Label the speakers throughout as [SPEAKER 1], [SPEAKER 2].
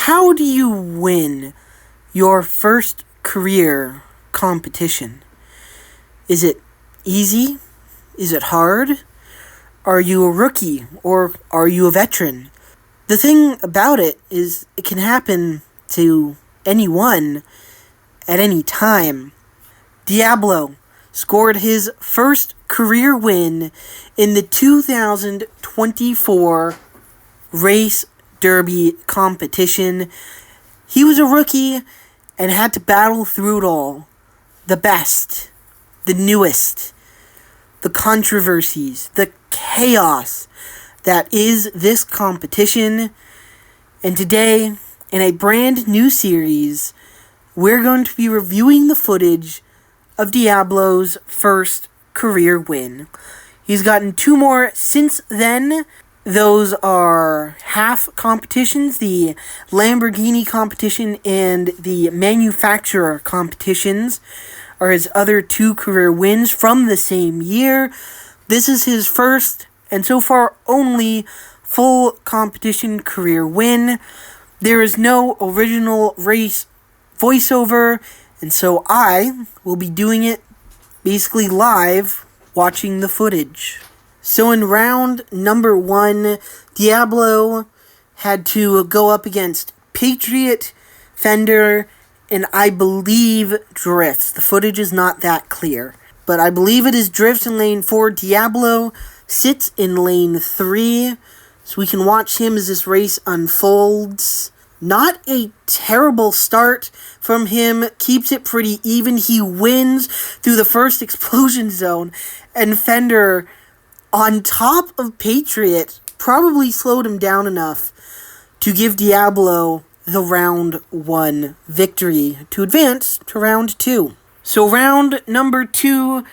[SPEAKER 1] How do you win your first career competition? Is it easy? Is it hard? Are you a rookie or are you a veteran? The thing about it is it can happen to anyone at any time. Diablo scored his first career win in the 2024 Race Derby competition. He was a rookie and had to battle through it all. The best, the newest, the controversies, the chaos that is this competition. And today, in a brand new series, we're going to be reviewing the footage of Diablo's first career win. He's gotten 2 more since then. Those are half competitions, the Lamborghini competition and the manufacturer competitions are his other 2 career wins from the same year. This is his first, and so far only, full competition career win. There is no original race voiceover, and so I will be doing it basically live, watching the footage. So in round number 1, Diablo had to go up against Patriot, Fender, and I believe Drifts. The footage is not that clear, but I believe it is Drifts in lane 4. Diablo sits in lane 3, so we can watch him as this race unfolds. Not a terrible start from him, keeps it pretty even. He wins through the first explosion zone, and Fender, on top of Patriot, probably slowed him down enough to give Diablo the round 1 victory to advance to round 2. So round number 2,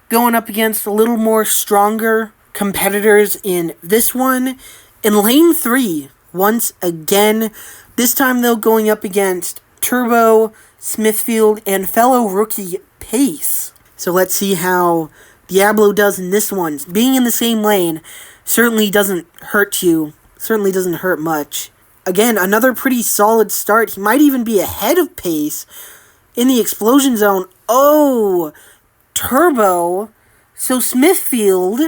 [SPEAKER 1] going up against a little more stronger competitors in this one. In lane 3, once again, this time though going up against Turbo, Smithfield, and fellow rookie Pace. So let's see how Diablo does in this one. Being in the same lane certainly doesn't hurt you. Certainly doesn't hurt much. Again, another pretty solid start. He might even be ahead of Pace in the explosion zone. Oh, Turbo. So Smithfield.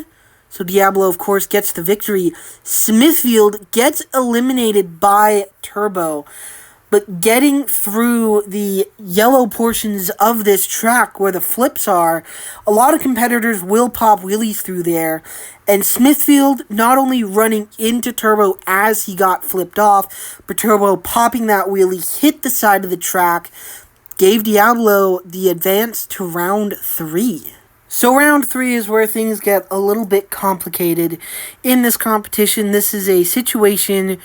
[SPEAKER 1] So Diablo, of course, gets the victory. Smithfield gets eliminated by Turbo. But getting through the yellow portions of this track where the flips are, a lot of competitors will pop wheelies through there. And Smithfield not only running into Turbo as he got flipped off, but Turbo popping that wheelie, hit the side of the track, gave Diablo the advance to round 3. So round 3 is where things get a little bit complicated in this competition. This is a situation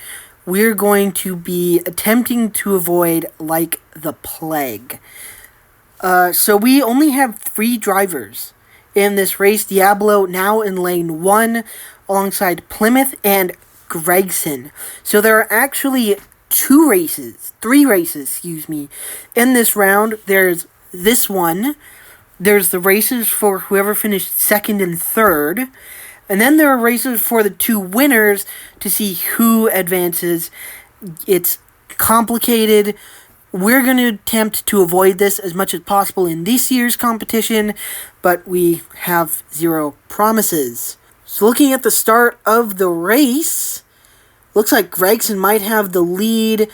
[SPEAKER 1] we're going to be attempting to avoid like the plague. So we only have 3 drivers in this race. Diablo now in lane 1 alongside Plymouth and Gregson. So there are actually 3 races, in this round. There's this one. There's the races for whoever finished 2nd and 3rd. And then there are races for the 2 winners to see who advances. It's complicated. We're going to attempt to avoid this as much as possible in this year's competition, but we have 0 promises. So looking at the start of the race, looks like Gregson might have the lead.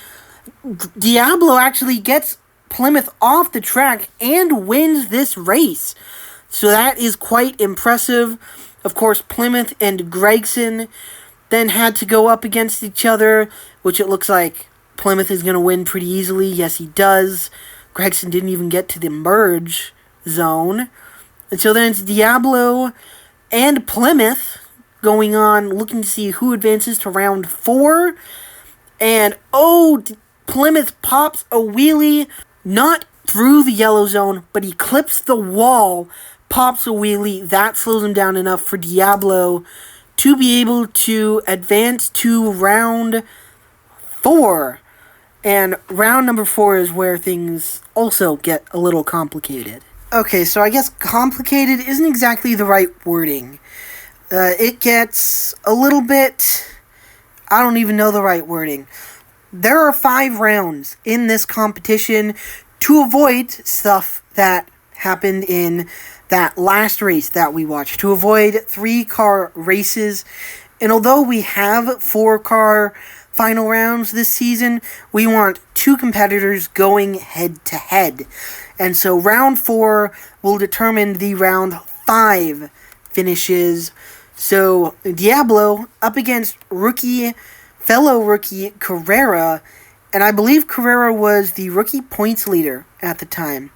[SPEAKER 1] Diablo actually gets Plymouth off the track and wins this race. So that is quite impressive. Of course, Plymouth and Gregson then had to go up against each other, which it looks like Plymouth is going to win pretty easily. Yes, he does. Gregson didn't even get to the merge zone. And so then it's Diablo and Plymouth going on, looking to see who advances to round 4. And, Plymouth pops a wheelie, not through the yellow zone, but he clips the wall, pops a wheelie. That slows him down enough for Diablo to be able to advance to round 4. And round number 4 is where things also get a little complicated. Okay, so I guess complicated isn't exactly the right wording. It gets a little bit... I don't even know the right wording. there are 5 rounds in this competition to avoid stuff that happened in that last race that we watched, to avoid 3-car races. And although we have 4-car final rounds this season, we want 2 competitors going head-to-head. And so round 4 will determine the round 5 finishes. So Diablo up against fellow rookie Carrera, and I believe Carrera was the rookie points leader at the time.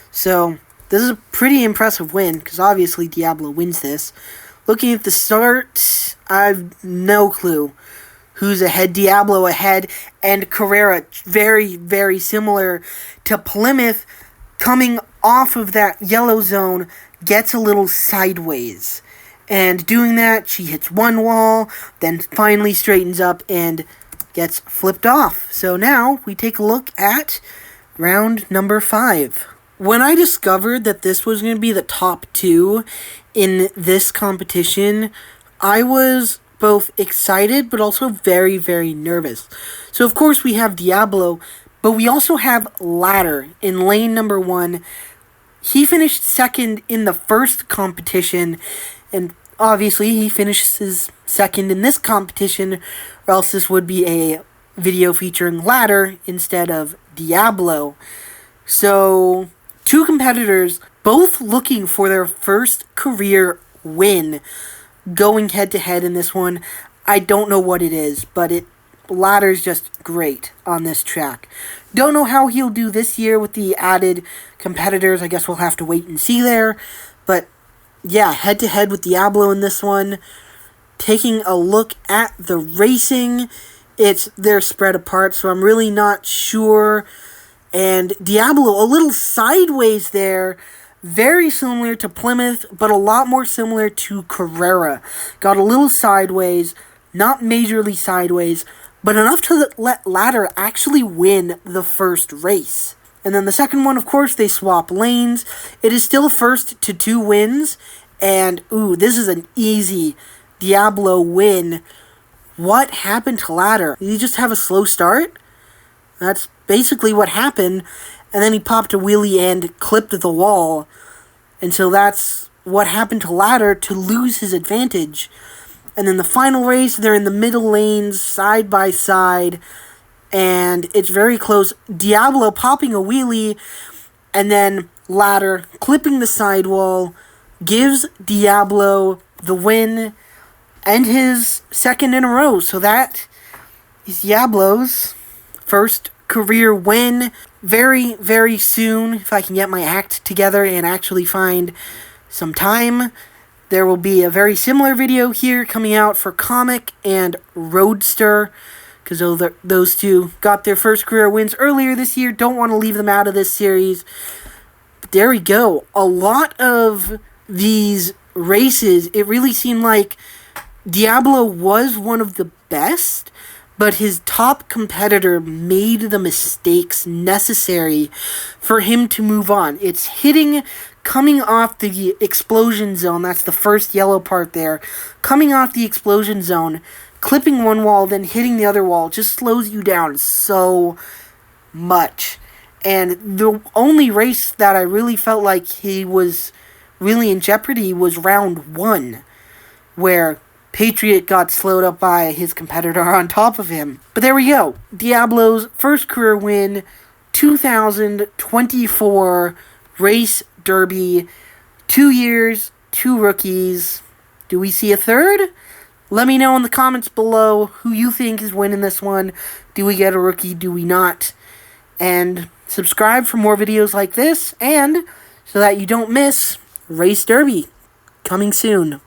[SPEAKER 1] So this is a pretty impressive win, because obviously Diablo wins this. Looking at the start, I have no clue who's ahead. Diablo ahead, and Carrera very, very similar to Plymouth, coming off of that yellow zone, gets a little sideways. And doing that, she hits one wall, then finally straightens up and gets flipped off. So now we take a look at round number 5. When I discovered that this was going to be the top 2 in this competition, I was both excited but also very, very nervous. So of course we have Diablo, but we also have Ladder in lane number 1. He finished second in the first competition, and obviously he finishes second in this competition, or else this would be a video featuring Ladder instead of Diablo. So 2 competitors, both looking for their first career win, going head-to-head in this one. I don't know what it is, but Ladder's just great on this track. Don't know how he'll do this year with the added competitors. I guess we'll have to wait and see there. But yeah, head-to-head with Diablo in this one. Taking a look at the racing, they're spread apart, so I'm really not sure. And Diablo a little sideways there, very similar to Plymouth, but a lot more similar to Carrera. Got a little sideways, not majorly sideways, but enough to let Ladder actually win the first race. And then the second one, of course, they swap lanes. It is still first to 2 wins, and this is an easy Diablo win. What happened to Ladder? Did he just have a slow start? That's basically what happened, and then he popped a wheelie and clipped the wall, and so that's what happened to Ladder to lose his advantage. And then the final race, they're in the middle lanes, side by side, and it's very close. Diablo popping a wheelie, and then Ladder clipping the sidewall, gives Diablo the win, and his second in a row. So that is Diablo's first career win. Very, very soon, if I can get my act together and actually find some time, there will be a very similar video here coming out for Comic and Roadster, because those 2 got their first career wins earlier this year. Don't want to leave them out of this series. But there we go. A lot of these races, it really seemed like Diablo was one of the best, but his top competitor made the mistakes necessary for him to move on. It's hitting, coming off the explosion zone, that's the first yellow part there, coming off the explosion zone, clipping one wall, then hitting the other wall, just slows you down so much. And the only race that I really felt like he was really in jeopardy was round 1, where Patriot got slowed up by his competitor on top of him. But there we go. Diablo's first career win, 2024 Race Derby. 2 years, 2 rookies. Do we see a third? Let me know in the comments below who you think is winning this one. Do we get a rookie? Do we not? And subscribe for more videos like this, and so that you don't miss Race Derby coming soon.